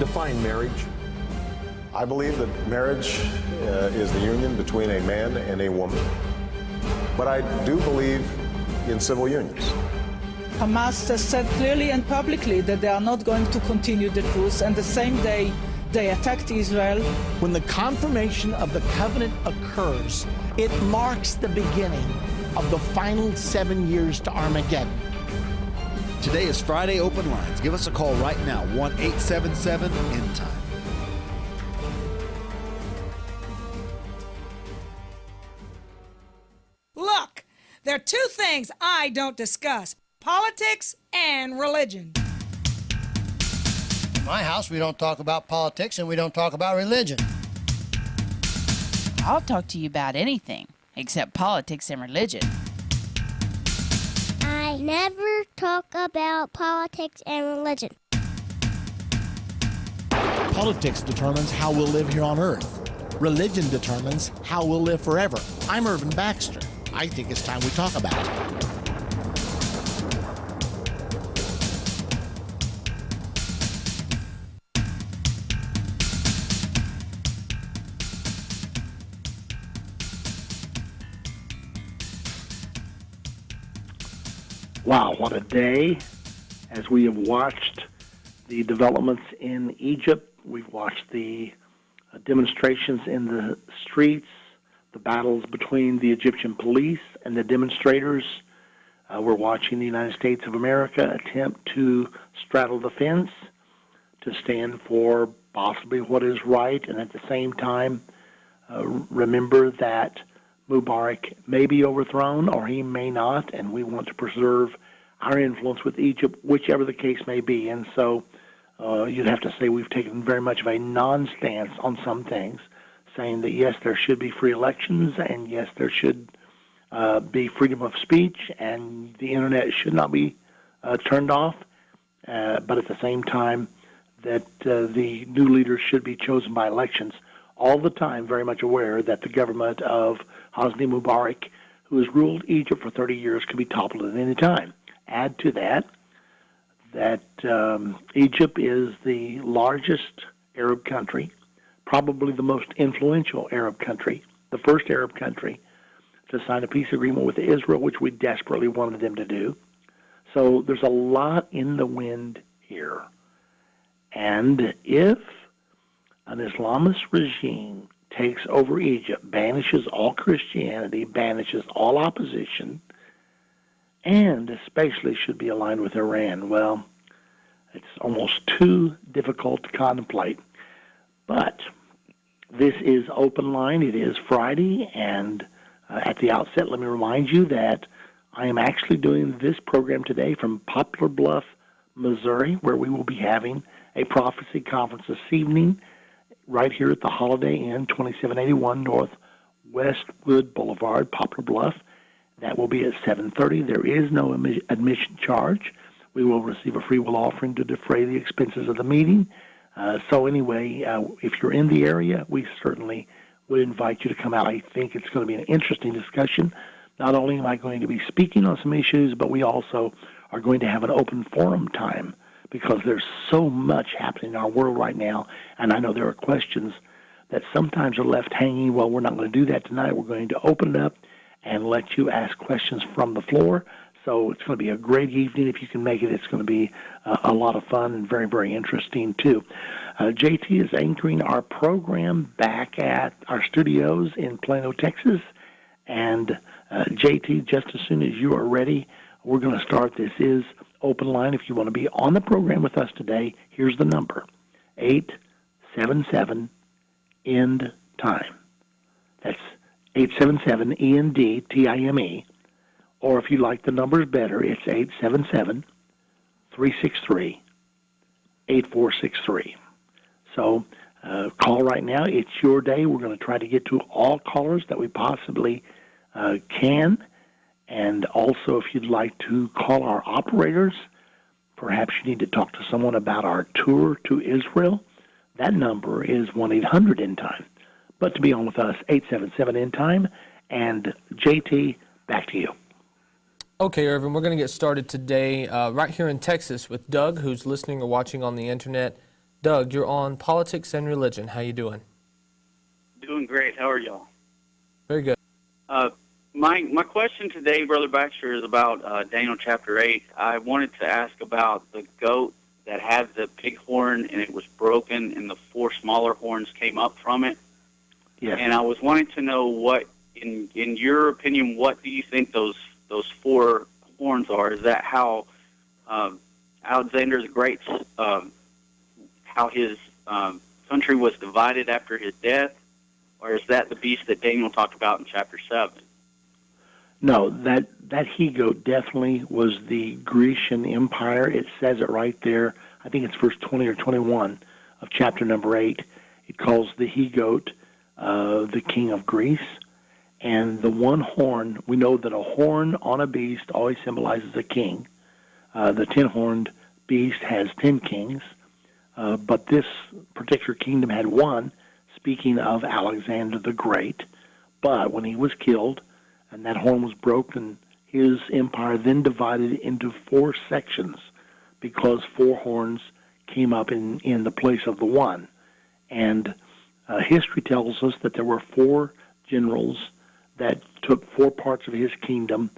define marriage? I believe that marriage is the union between a man and a woman. But I do believe in civil unions. Hamas has said clearly and publicly that they are not going to continue the truce, and the same day they attacked Israel. When the confirmation of the covenant occurs, it marks the beginning of the final 7 years to Armageddon. Today is Friday Open Lines. Give us a call right now, 1-877-ENDTIME. Look, there are two things I don't discuss: politics and religion. In my house, we don't talk about politics and we don't talk about religion. I'll talk to you about anything except politics and religion. I never talk about politics and religion. Politics determines how we'll live here on earth. Religion determines how we'll live forever. I'm Irvin Baxter. I think it's time we talk about it. Wow, what a day. As we have watched the developments in Egypt, we've watched the demonstrations in the streets, the battles between the Egyptian police and the demonstrators. We're watching the United States of America attempt to straddle the fence, to stand for possibly what is right, and at the same time, remember that Mubarak may be overthrown or he may not, and we want to preserve our influence with Egypt, whichever the case may be. And so you'd have to say we've taken very much of a non-stance on some things, saying that, yes, there should be free elections, and yes, there should be freedom of speech, and the Internet should not be turned off, but at the same time that the new leaders should be chosen by elections. All the time very much aware that the government of Hosni Mubarak, who has ruled Egypt for 30 years, could be toppled at any time. Add to that Egypt is the largest Arab country, probably the most influential Arab country, the first Arab country to sign a peace agreement with Israel, which we desperately wanted them to do. So there's a lot in the wind here. And if an Islamist regime takes over Egypt, banishes all Christianity, banishes all opposition, and especially should be aligned with Iran, well, it's almost too difficult to contemplate. But this is Open Line. It is Friday, and at the outset, let me remind you that I am actually doing this program today from Poplar Bluff, Missouri, where we will be having a prophecy conference this evening right here at the Holiday Inn, 2781 North Westwood Boulevard, Poplar Bluff. That will be at 7:30. There is no admission charge. We will receive a free will offering to defray the expenses of the meeting. So anyway, if you're in the area, we certainly would invite you to come out. I think it's going to be an interesting discussion. Not only am I going to be speaking on some issues, but we also are going to have an open forum time, because there's so much happening in our world right now, and I know there are questions that sometimes are left hanging. Well, we're not going to do that tonight. We're going to open it up and let you ask questions from the floor. So it's going to be a great evening. If you can make it, it's going to be a lot of fun and very, very interesting, too. JT is anchoring our program back at our studios in Plano, Texas. And JT, just as soon as you are ready, we're going to start. This is Open Line. If you want to be on the program with us today, here's the number, 877-END-TIME. That's 877-END-TIME. Or if you like the numbers better, it's 877-363-8463. So call right now. It's your day. We're going to try to get to all callers that we possibly can. And also, if you'd like to call our operators, perhaps you need to talk to someone about our tour to Israel, that number is 1-800-END-TIME. But to be on with us, 877-END-TIME. And JT, back to you. Okay, Irvin, we're going to get started today right here in Texas with Doug, who's listening or watching on the internet. Doug, you're on politics and religion. How you doing? Doing great. How are y'all? Very good. My question today, Brother Baxter, is about Daniel chapter 8. I wanted to ask about the goat that had the big horn and it was broken and the 4 smaller horns came up from it. Yes. And I was wanting to know what, in your opinion, what do you think those 4 horns are? Is that how Alexander the Great's, how his country was divided after his death? Or is that the beast that Daniel talked about in chapter 7? No, that he-goat definitely was the Grecian Empire. It says it right there. I think it's verse 20 or 21 of chapter number 8. It calls the he-goat the king of Greece. And the one horn, we know that a horn on a beast always symbolizes a king. The 10-horned beast has 10 kings. But this particular kingdom had one, speaking of Alexander the Great. But when he was killed, and that horn was broken, his empire then divided into 4 sections because 4 horns came up in the place of the one. And history tells us that there were 4 generals that took 4 parts of his kingdom,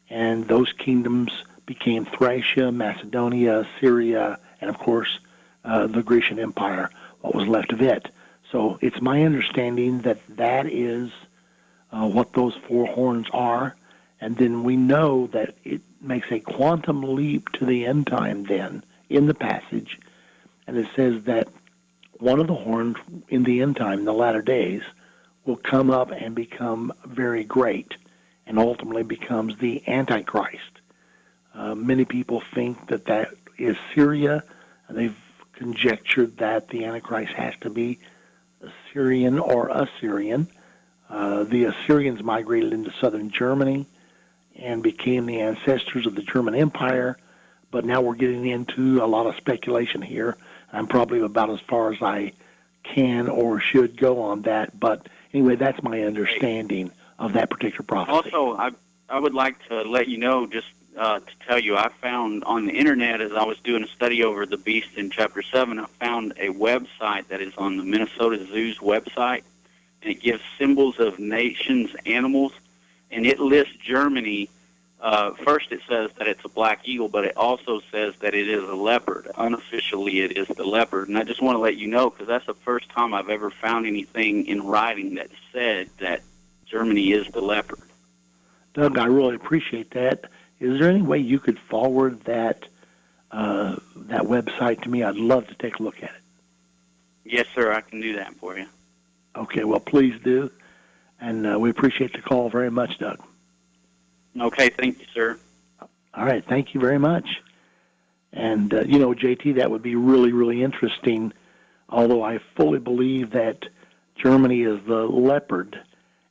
and those kingdoms became Thracia, Macedonia, Syria, and of course the Grecian Empire, what was left of it. So it's my understanding that that is what those 4 horns are, and then we know that it makes a quantum leap to the end time then in the passage, and it says that one of the horns in the end time, in the latter days, will come up and become very great and ultimately becomes the Antichrist. Many people think that that is Syria, and they've conjectured that the Antichrist has to be Syrian or Assyrian. The Assyrians migrated into southern Germany and became the ancestors of the German Empire, but now we're getting into a lot of speculation here. I'm probably about as far as I can or should go on that, but anyway, that's my understanding of that particular prophecy. Also, I would like to let you know, just to tell you, I found on the internet as I was doing a study over the beast in chapter 7, I found a website that is on the Minnesota Zoo's website, and it gives symbols of nations, animals, and it lists Germany. First it says that it's a black eagle, but it also says that it is a leopard. Unofficially, it is the leopard. And I just want to let you know, because that's the first time I've ever found anything in writing that said that Germany is the leopard. Doug, I really appreciate that. Is there any way you could forward that that website to me? I'd love to take a look at it. Yes, sir, I can do that for you. Okay, well, please do. And we appreciate the call very much, Doug. Okay, thank you, sir. All right, thank you very much. And, JT, that would be really, really interesting, although I fully believe that Germany is the leopard,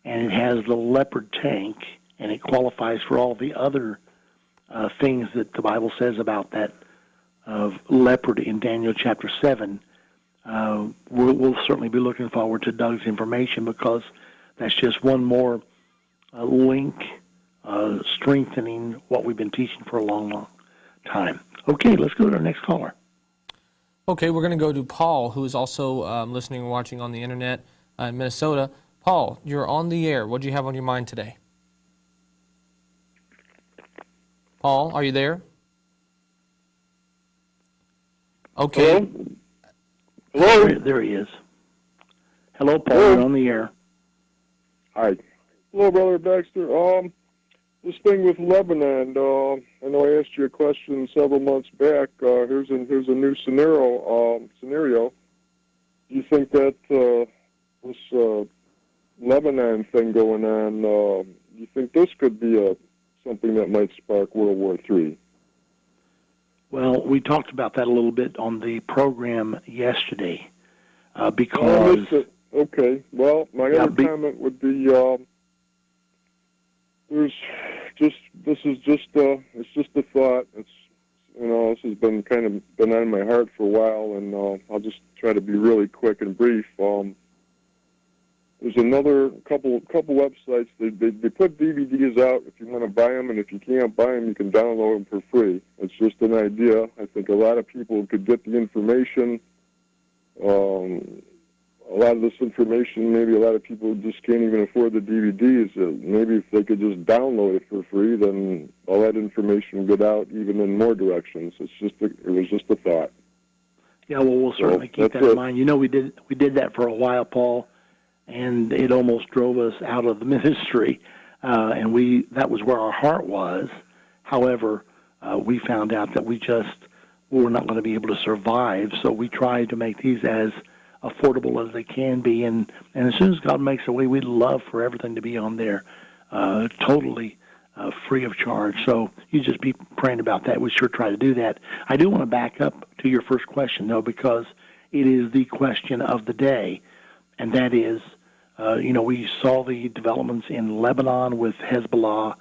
and it has the leopard tank, and it qualifies for all the other things that the Bible says about that leopard in Daniel chapter 7. We'll certainly be looking forward to Doug's information, because that's just one more link strengthening what we've been teaching for a long, long time. Okay, let's go to our next caller. Okay, we're going to go to Paul, who is also listening and watching on the internet in Minnesota. Paul, you're on the air. What do you have on your mind today? Paul, are you there? Okay. Hello? There he is. Hello, Paul. You're on the air. Hi. Hello, Brother Baxter. This thing with Lebanon, I know I asked you a question several months back. Here's a new scenario. Do you think that this Lebanon thing going on, do you think this could be something that might spark World War III? Well, we talked about that a little bit on the program yesterday, because... Okay. Well, my other comment would be, it's just a thought. It's, this has been been on my heart for a while, and I'll just try to be really quick and brief. There's another couple websites. They put DVDs out if you want to buy them, and if you can't buy them, you can download them for free. It's just an idea. I think a lot of people could get the information a lot of this information, maybe a lot of people just can't even afford the DVDs. Maybe if they could just download it for free, then all that information would get out even in more directions. It was just a thought. Yeah, well, we'll certainly keep that in mind. You know, we did that for a while, Paul, and it almost drove us out of the ministry, and that was where our heart was. However, we found out that we were not going to be able to survive, so we tried to make these as affordable as they can be, and as soon as God makes a way, we'd love for everything to be on there totally free of charge. So you just be praying about that. We sure try to do that. I do want to back up to your first question, though, because it is the question of the day, and that is, we saw the developments in Lebanon with Hezbollah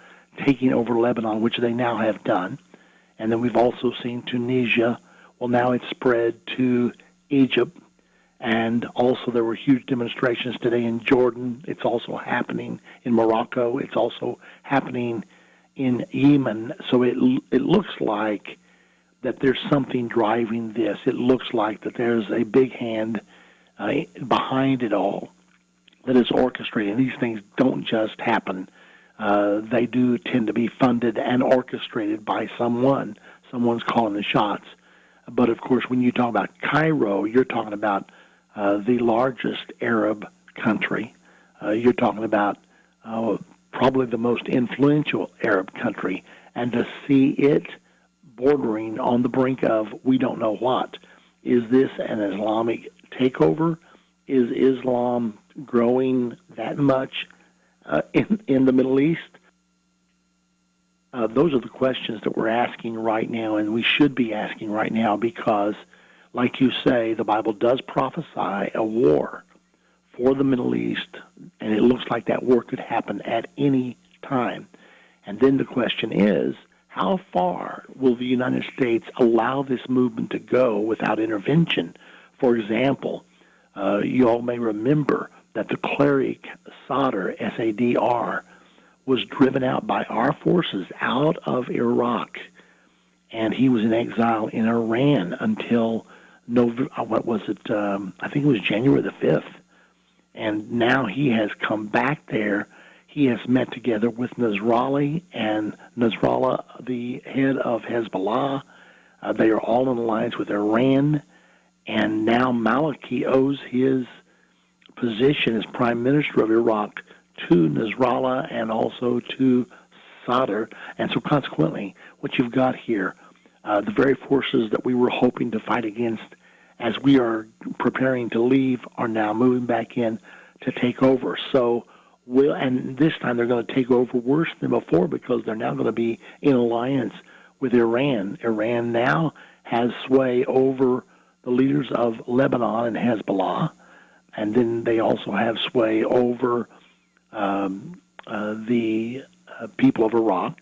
taking over Lebanon, which they now have done, and then we've also seen Tunisia. Well, now it's spread to Egypt, and also there were huge demonstrations today in Jordan. It's also happening in Morocco. It's also happening in Yemen. So it looks like that there's something driving this. It looks like that there's a big hand behind it all that is orchestrating. These things don't just happen. They do tend to be funded and orchestrated by someone. Someone's calling the shots. But, of course, when you talk about Cairo, you're talking about the largest Arab country. You're talking about probably the most influential Arab country. And to see it bordering on the brink of we don't know what. Is this an Islamic takeover? Is Islam growing that much in the Middle East? Those are the questions that we're asking right now, and we should be asking right now because, like you say, the Bible does prophesy a war for the Middle East, and it looks like that war could happen at any time. And then the question is, how far will the United States allow this movement to go without intervention? For example, you all may remember that the cleric Sadr, S-A-D-R, was driven out by our forces out of Iraq, and he was in exile in Iran until I think it was January the 5th. And now he has come back there. He has met together with Nasrallah, and Nasrallah, the head of Hezbollah. They are all in alliance with Iran, and now Maliki owes his position as prime minister of Iraq to Nasrallah and also to Sadr. And so consequently, what you've got here, the very forces that we were hoping to fight against as we are preparing to leave are now moving back in to take over. So and this time they're going to take over worse than before because they're now going to be in alliance with Iran. Iran now has sway over the leaders of Lebanon and Hezbollah, and then they also have sway over the people of Iraq.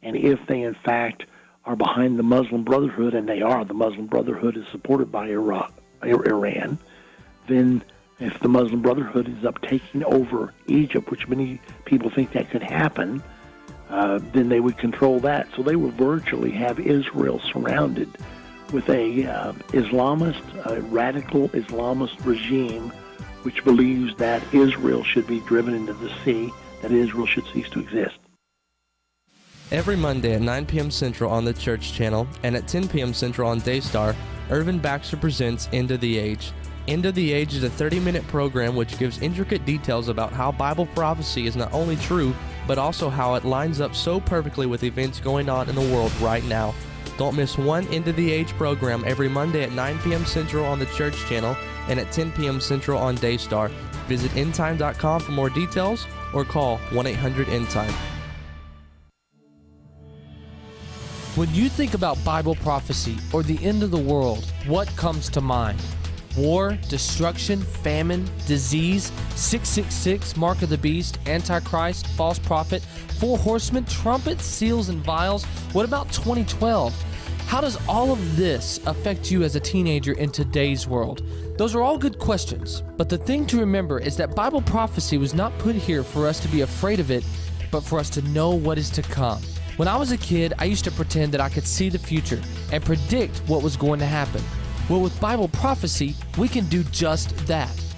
And if they, in fact, are behind the Muslim Brotherhood, and they are, the Muslim Brotherhood is supported by Iran, then if the Muslim Brotherhood ends up taking over Egypt, which many people think that could happen, then they would control that. So they will virtually have Israel surrounded with a radical Islamist regime which believes that Israel should be driven into the sea, that Israel should cease to exist. Every Monday at 9 p.m. Central on the Church Channel and at 10 p.m. Central on Daystar, Irvin Baxter presents End of the Age. End of the Age is a 30-minute program which gives intricate details about how Bible prophecy is not only true, but also how it lines up so perfectly with events going on in the world right now. Don't miss one End of the Age program every Monday at 9 p.m. Central on the Church Channel and at 10 p.m. Central on Daystar. Visit endtime.com for more details or call 1-800-ENDTIME. When you think about Bible prophecy or the end of the world, what comes to mind? War, destruction, famine, disease, 666, mark of the beast, antichrist, false prophet, 4 horsemen, trumpets, seals, and vials. What about 2012? How does all of this affect you as a teenager in today's world? Those are all good questions, but the thing to remember is that Bible prophecy was not put here for us to be afraid of it, but for us to know what is to come. When I was a kid, I used to pretend that I could see the future and predict what was going to happen. Well, with Bible prophecy, we can do just that.